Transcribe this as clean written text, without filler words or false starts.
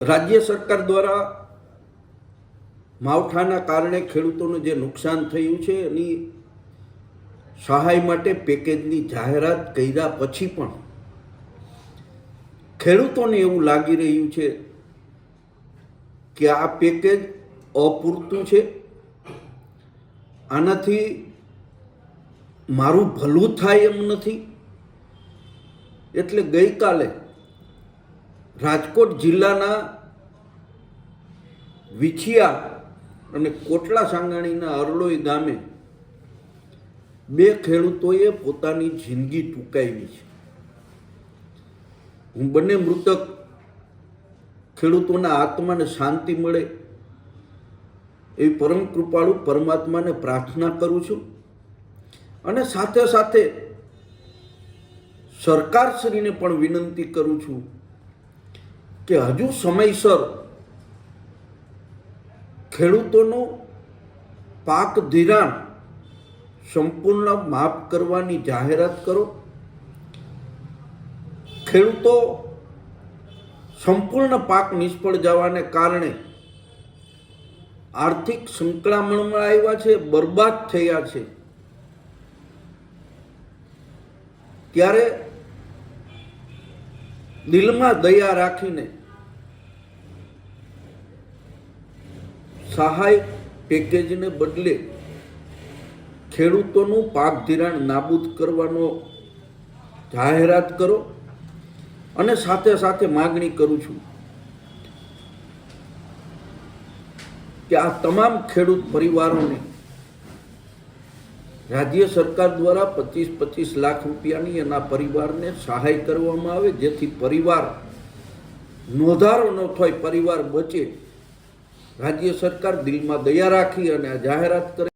રાજ્ય સરકાર દ્વારા માવઠાના કારણે ખેડૂતોને જે નુકસાન થયું છે એની સહાય માટે પેકેજની જાહેરાત કર્યા પછી પણ ખેડૂતોને એવું લાગી રહ્યું છે કે આ પેકેજ અપૂરતું છે, આનાથી મારું ભલું થાય એમ નથી. એટલે ગઈકાલે રાજકોટ જિલ્લાના વિછિયા અને કોટલા સાંગાણીના અરલોઈ ગામે બે ખેડૂતોએ પોતાની જિંદગી ટૂંકાવી છે. હું બંને મૃતક ખેડૂતોના આત્માને શાંતિ મળે એવી પરમ કૃપાળુ પરમાત્માને પ્રાર્થના કરું છું અને સાથે સાથે સરકારશ્રીને પણ વિનંતી કરું છું કે હજુ સમયસર ખેડૂતોનું પાક ધિરાણ સંપૂર્ણ માફ કરવાની જાહેરાત કરો. ખેડૂતો સંપૂર્ણ પાક નિષ્ફળ જવાને કારણે આર્થિક સંકળામણમાં આવ્યા છે, બરબાદ થયા છે. ત્યારે દિલમાં દયા રાખીને સહાય પેકેજને બદલે ખેડૂતોનું પાક ધિરાણ નાબૂદ કરવાનો જાહેરાત કરો. અને સાથે સાથે માગણી કરું છું કે આ તમામ ખેડૂત પરિવારોને રાજ્ય સરકાર દ્વારા 25-25 લાખ રૂપિયાની એના પરિવારને સહાય કરવામાં આવે, જેથી પરિવાર નોંધારો ન થાય, પરિવાર બચે. રાજ્ય સરકાર દિલમાં દયા રાખી અને આ જાહેરાત કરે.